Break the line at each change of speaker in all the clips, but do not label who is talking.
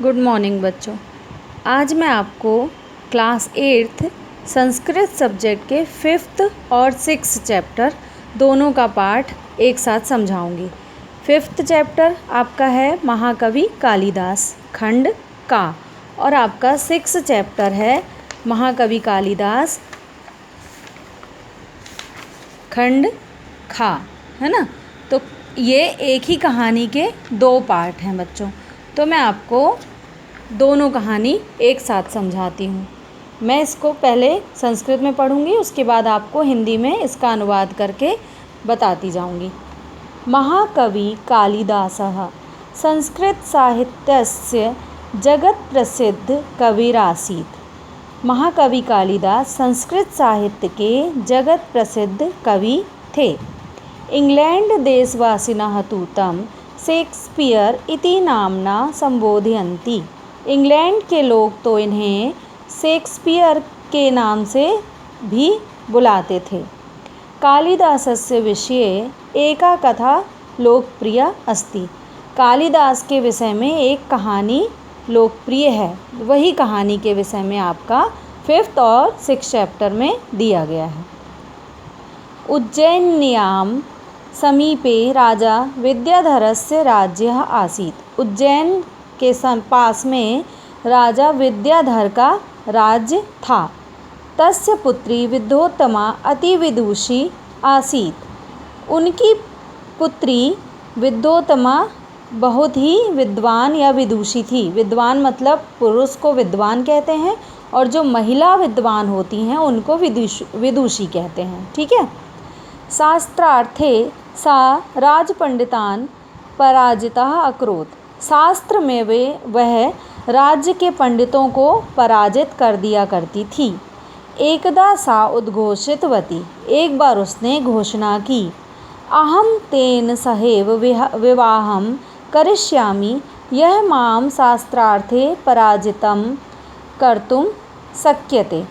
Good morning बच्चों। आज मैं आपको क्लास 8th संस्कृत सब्जेक्ट के 5th और 6th चैप्टर दोनों का पाठ एक साथ समझाऊंगी। 5th चैप्टर आपका है महाकवि कालिदास खंड का, और आपका 6th चैप्टर है महाकवि कालिदास खंड खा, है ना। तो ये एक ही कहानी के दो पार्ट हैं बच्चों। तो मैं आपको दोनों कहानी एक साथ समझाती हूँ। मैं इसको पहले संस्कृत में पढ़ूँगी, उसके बाद आपको हिंदी में इसका अनुवाद करके बताती जाऊँगी। महाकवि कालिदासः संस्कृत साहित्यस्य जगत प्रसिद्ध कविरासीत्। महाकवि कालिदास संस्कृत साहित्य के जगत प्रसिद्ध कवि थे। इंग्लैंड देशवासिनः तु तं शेक्सपियर इति नाम्ना संबोधयन्ति। इंग्लैंड के लोग तो इन्हें शेक्सपियर के नाम से भी बुलाते थे। कालिदासस्य विषये एका कथा लोकप्रिय अस्ति। कालिदास के विषय में एक कहानी लोकप्रिय है, वही कहानी के विषय में आपका 5th और 6th चैप्टर में दिया गया है। उज्जैन्यां समीपे राजा विद्याधरस्य राज्यः आसीत्। उज्जैन के पास में राजा विद्याधर का राज्य था। तस्य पुत्री विद्योत्तमा अति विदुषी आसीत्। उनकी पुत्री विद्योत्तमा बहुत ही विद्वान या विदुषी थी। विद्वान मतलब पुरुष को विद्वान कहते हैं, और जो महिला विद्वान होती हैं उनको विदुषी कहते हैं, ठीक है। शास्त्रार्थे सा राजपंडितान पराजिता अकरोत्। शास्त्र में वह राज्य के पंडितों को पराजित कर दिया करती थी। एकदा सा उद्घोषितवती, एक बार उसने घोषणा की, अहम तेन सहैव विवाहं करिष्यामि यह मां शास्त्रार्थे पराजितं कर्तुं शक्यते।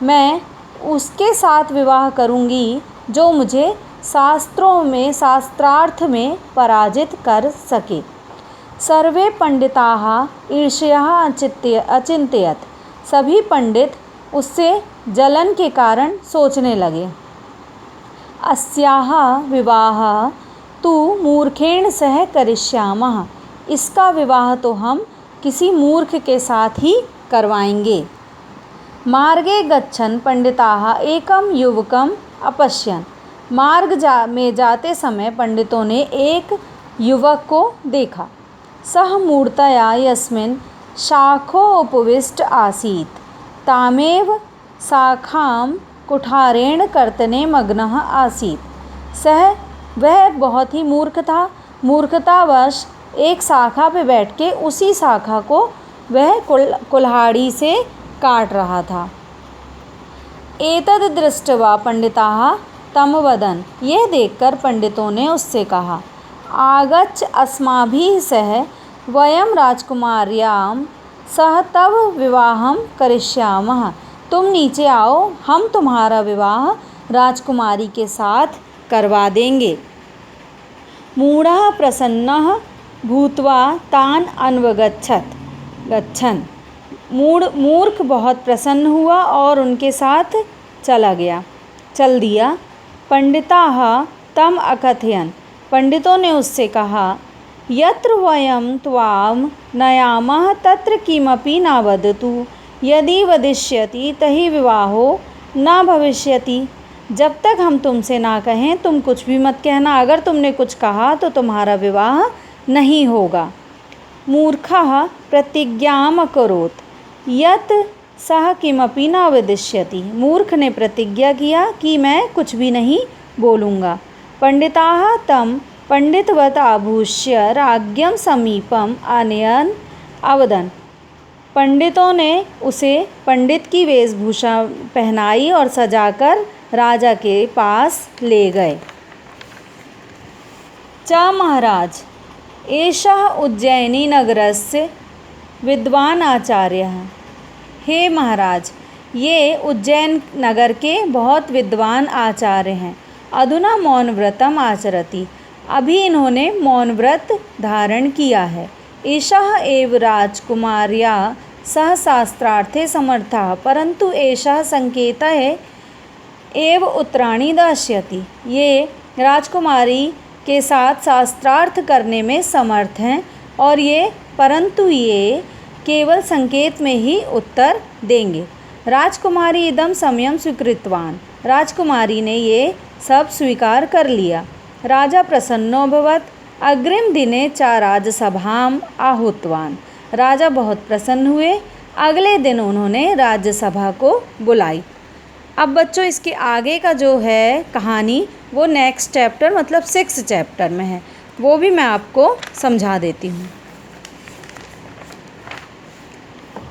मैं उसके साथ विवाह करूंगी जो मुझे शास्त्रार्थ में पराजित कर सके। सर्वे पंडिताः ईर्ष्याः अचिन्तयत्। सभी पंडित उससे जलन के कारण सोचने लगे। अस्याः विवाहः तु मूर्खेण सह करिष्यामः। इसका विवाह तो हम किसी मूर्ख के साथ ही करवाएंगे। मार्गे गच्छन् पंडिताः एकं युवकम् अपश्यन्। मार्ग में जाते समय पंडितों ने एक युवक को देखा। सः मूर्तया यस्मिन् शाखो उपविष्ट आसीत् तामेव शाखां कुठारेण कर्तने मग्नः आसीत्। वह बहुत ही मूर्ख था। मूर्खतावश एक शाखा पे बैठ के उसी शाखा को वह कुल्हाड़ी से काट रहा था। एतद् दृष्ट्वा पंडिताः तं वदन्। यह देखकर पंडितों ने उससे कहा, आगच्छ अस्माभिः सह वयं राजकुमार्यां सह तव विवाहं करिष्यामः। तुम नीचे आओ, हम तुम्हारा विवाह राजकुमारी के साथ करवा देंगे। मूढ़ः प्रसन्नः भूत्वा तान् अन्वगच्छन्। मूर्ख बहुत प्रसन्न हुआ और उनके साथ चल दिया। पंडिताः तम् अकथयन्। पंडितों ने उससे कहा, यत्र वयं त्वां नयामः तत्र किमपि न वदतु। यदि वदिष्यति तहि विवाहो न भविष्यति। जब तक हम तुमसे ना कहें तुम कुछ भी मत कहना। अगर तुमने कुछ कहा तो तुम्हारा विवाह नहीं होगा। मूर्खः प्रतिज्ञाम् अकरोत् यत् सः किमपि न वदिष्यति। मूर्ख ने प्रतिज्ञा किया कि मैं कुछ भी नहीं बोलूँगा। पंडिताः तं पंडितवत् आभूष्य राज्ञं समीपम् आनयन् अवदन्। पंडितों ने उसे पंडित की वेशभूषा पहनाई और सजाकर राजा के पास ले गए। च महाराज एषः उज्जैनी नगरस्य विद्वान आचार्यः। हे महाराज, ये उज्जैन नगर के बहुत विद्वान आचार्य हैं। अधुना मौन व्रतम आचरति। अभी इन्होंने मौन व्रत धारण किया है। एषः एव राजकुमार्या सह शास्त्रार्थे समर्थः, परंतु एषः संकेतः एव उत्तराणि दास्यति। ये राजकुमारी के साथ शास्त्रार्थ करने में समर्थ हैं और परंतु ये केवल संकेत में ही उत्तर देंगे। राजकुमारी इदं सम्यं स्वीकृतवान्, राजकुमारी ने ये सब स्वीकार कर लिया। राजा प्रसन्नोऽभवत्, अग्रिम दिने च राजसभाम् आहूतवान्, राजा बहुत प्रसन्न हुए। अगले दिन उन्होंने राज्यसभा को बुलाई। अब बच्चों इसके आगे का जो है कहानी वो नेक्स्ट चैप्टर मतलब 6 चैप्टर में है, वो भी मैं आपको समझा देती हूँ।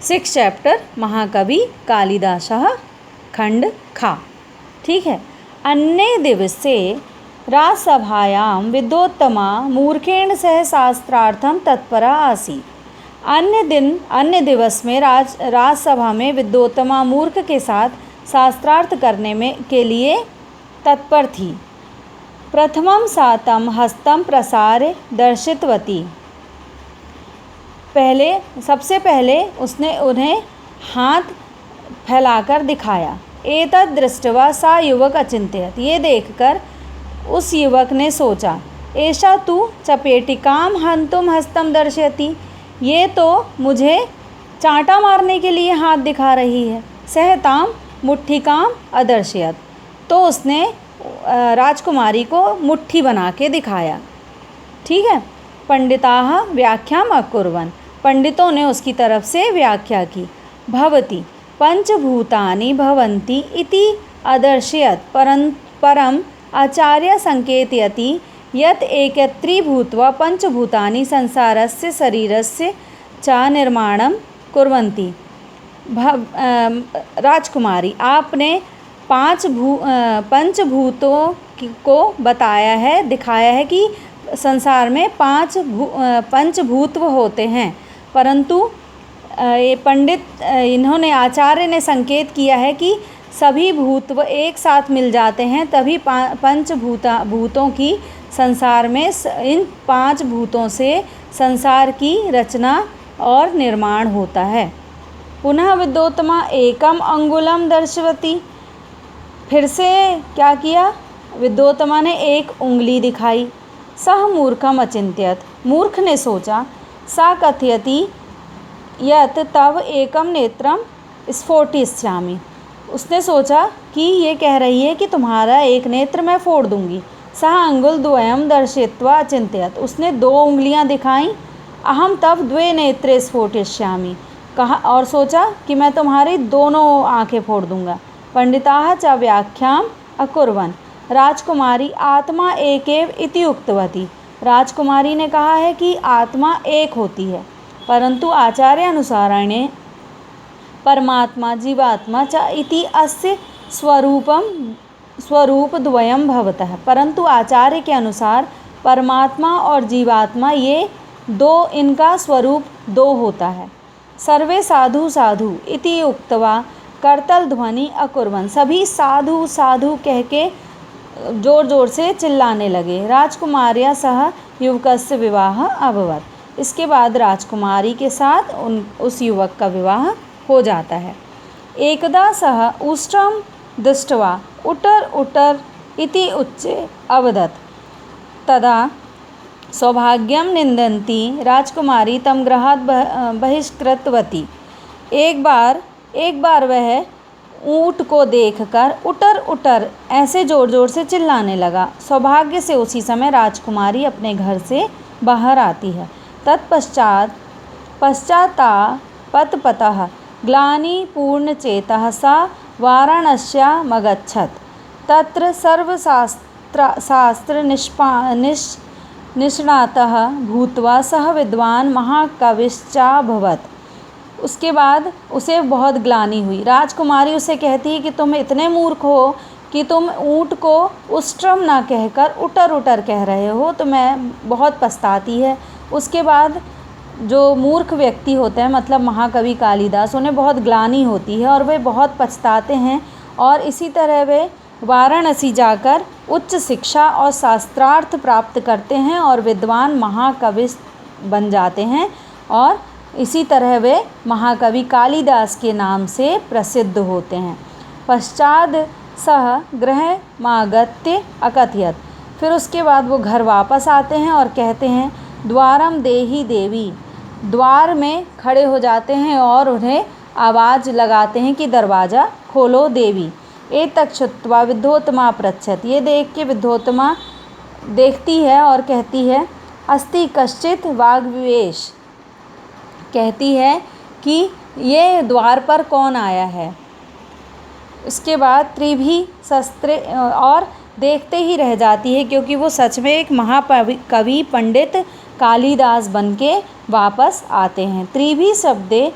6 चैप्टर महाकवि कालिदासः खंड खा। ठीक है। अन्य दिवसे राजसभायां विद्वोत्तमा मूर्खेण सह शास्त्रार्थं तत्परा आसीत्। अन्य दिवस में राजसभा में विद्वोत्तमा मूर्ख के साथ शास्त्रार्थ करने के लिए तत्पर थी। प्रथमं सा तं हस्तं प्रसार्य दर्शितवती, सबसे पहले उसने उन्हें हाथ फैलाकर दिखाया। एतद् दृष्ट्वा सा युवक अचिंत्यत, ये देखकर उस युवक ने सोचा, एषा तु चपेटिकां हन्तुं हस्तं दर्शयति, ये तो मुझे चांटा मारने के लिए हाथ दिखा रही है। सहतां मुट्ठिकां अदर्शयत, तो उसने राजकुमारी को मुट्ठी बना के दिखाया। ठीक है। पंडिताः व्याख्याम् अकुर्वन्, पंडितों ने उसकी तरफ से व्याख्या की। भवति पंचभूतानि भवन्ति इति अदर्शयत्, परम आचार्य संकेतयति यत् एकत्री भूत्वा पंचभूतानि संसारस्य शरीरस्य च निर्माणं कुर्वन्ति। राजकुमारी, आपने पंचभूतों को बताया है, दिखाया है कि संसार में पंचभूत होते हैं, परंतु ये पंडित इन्होंने आचार्य ने संकेत किया है कि सभी भूतव एक साथ मिल जाते हैं, तभी भूतों की संसार में इन 5 भूतों से संसार की रचना और निर्माण होता है। पुनः विद्वोत्तमा एकम अंगुलम दर्शवती, फिर से क्या किया, विद्वोत्तमा ने एक उंगली दिखाई। सह मूर्खम अचिंत्यत, मूर्ख ने सोचा। सा कथयति यत् तव एकम नेत्रम स्फोटिष्यामि, उसने सोचा कि ये कह रही है कि तुम्हारा एक नेत्र मैं फोड़ दूंगी। सह अंगुल द्वयम दर्शयित्वा अचिंत्यत, उसने 2 उंगलियां दिखाई। अहम तव द्वे नेत्रे स्फोटिष्यामि, कहा और सोचा कि मैं तुम्हारी दोनों आंखें फोड़ दूंगा। पंडिताः च व्याख्याम् अकुर्वन्, राजकुमारी आत्मा एकेव इति उक्तवती, राजकुमारी ने कहा है कि आत्मा एक होती है, परंतु आचार्य अनुसारेण परमात्मा जीवात्मा च इति अस्य स्वरूपद्वयं भवतः, परंतु आचार्य के अनुसार परमात्मा और जीवात्मा ये इनका स्वरूप 2 होता है। सर्वे साधु साधु इति उक्त्वा करतल ध्वनि अकुर्वन्, सभी साधु साधु कह के जोर जोर से चिल्लाने लगे। राजकुमार्या सह युवकस्य विवाह अभवत्, इसके बाद राजकुमारी के साथ उस युवक का विवाह हो जाता है। एकदा सह उष्ट्रं दृष्ट्वा उटर उटर इति उच्चे अवदत्, तदा सौभाग्यं निन्दन्ती राजकुमारी तम गृहात् बहिष्कृतवती। एक बार वह ऊँट को देखकर उटर उटर ऐसे जोर जोर से चिल्लाने लगा। सौभाग्य से उसी समय राजकुमारी अपने घर से बाहर आती है। पश्चात्तापतः ग्लानिपूर्णचेतः सा वाराणस्यामगच्छत्, तत्र निष्णातः भूत्वा सह विद्वान महाकविश्चाभवत्। उसके बाद उसे बहुत ग्लानि हुई। राजकुमारी उसे कहती है कि तुम इतने मूर्ख हो कि तुम ऊँट को उष्ट्रम ना कहकर उटर उटर कह रहे हो, तो मैं बहुत पछताती है। उसके बाद जो मूर्ख व्यक्ति होते हैं मतलब महाकवि कालिदास, उन्हें बहुत ग्लानि होती है और वे बहुत पछताते हैं और इसी तरह वे वाराणसी जाकर उच्च शिक्षा और शास्त्रार्थ प्राप्त करते हैं और विद्वान महाकवि बन जाते हैं और इसी तरह वे महाकवि कालिदास के नाम से प्रसिद्ध होते हैं। पश्चात सह गृहमागत्य अकथयत्, फिर उसके बाद वो घर वापस आते हैं और कहते हैं द्वारम देहि देवी, द्वार में खड़े हो जाते हैं और उन्हें आवाज़ लगाते हैं कि दरवाज़ा खोलो देवी। एतत् श्रुत्वा विद्योत्तमा पृच्छत्, ये देख के विद्योत्तमा देखती है और कहती है अस्ति कश्चित् वाग्विवेश, कहती है कि ये द्वार पर कौन आया है। इसके बाद त्रिभी शस्त्रे, और देखते ही रह जाती है क्योंकि वो सच में एक महाकवि पंडित कालिदास बन के वापस आते हैं। त्रिभी शब्दे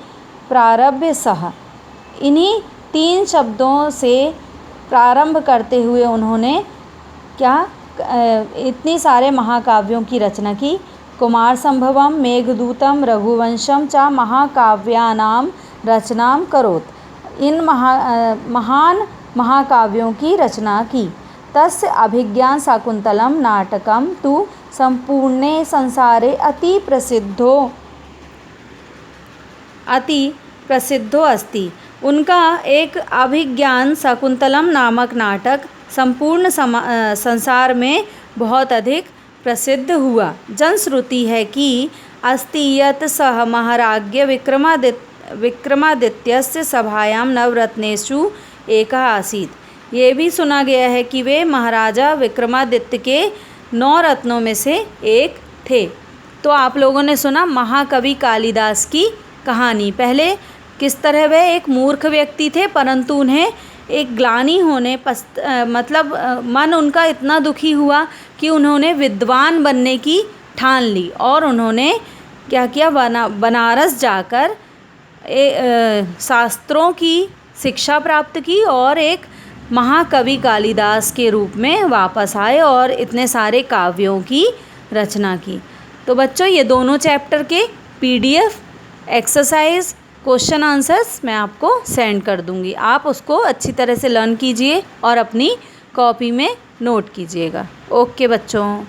प्रारभ्य सह, इन्हीं 3 शब्दों से प्रारंभ करते हुए उन्होंने इतनी सारे महाकाव्यों की रचना की। कुमार संभवम, मेघदूतम, रघुवंशम च महाकाव्यानाम रचनाम करोत्, इन महान महाकाव्यों की रचना की। तस्य अभिज्ञान शाकुंतलम नाटकम तु संपूर्णे संसारे अति प्रसिद्धो अस्ति। उनका एक अभिज्ञान शाकुंतलम नामक नाटक संपूर्ण संसार में बहुत अधिक प्रसिद्ध हुआ। जनश्रुति है कि अस्ति यत् सः महाराज्ञ विक्रमादित्यस्य सभायां नवरत्नेषु एकः आसीत्। ये भी सुना गया है कि वे महाराजा विक्रमादित्य के 9 रत्नों में से एक थे। तो आप लोगों ने सुना महाकवि कालिदास की कहानी। पहले किस तरह वे एक मूर्ख व्यक्ति थे, परंतु उन्हें एक ग्लानि होने मन उनका इतना दुखी हुआ कि उन्होंने विद्वान बनने की ठान ली और उन्होंने क्या किया, बनारस जाकर शास्त्रों की शिक्षा प्राप्त की और एक महाकवि कालिदास के रूप में वापस आए और इतने सारे काव्यों की रचना की। तो बच्चों, ये दोनों चैप्टर के PDF एक्सरसाइज क्वेश्चन आंसर्स मैं आपको सेंड कर दूंगी। आप उसको अच्छी तरह से लर्न कीजिए और अपनी कॉपी में नोट कीजिएगा। ओके बच्चों।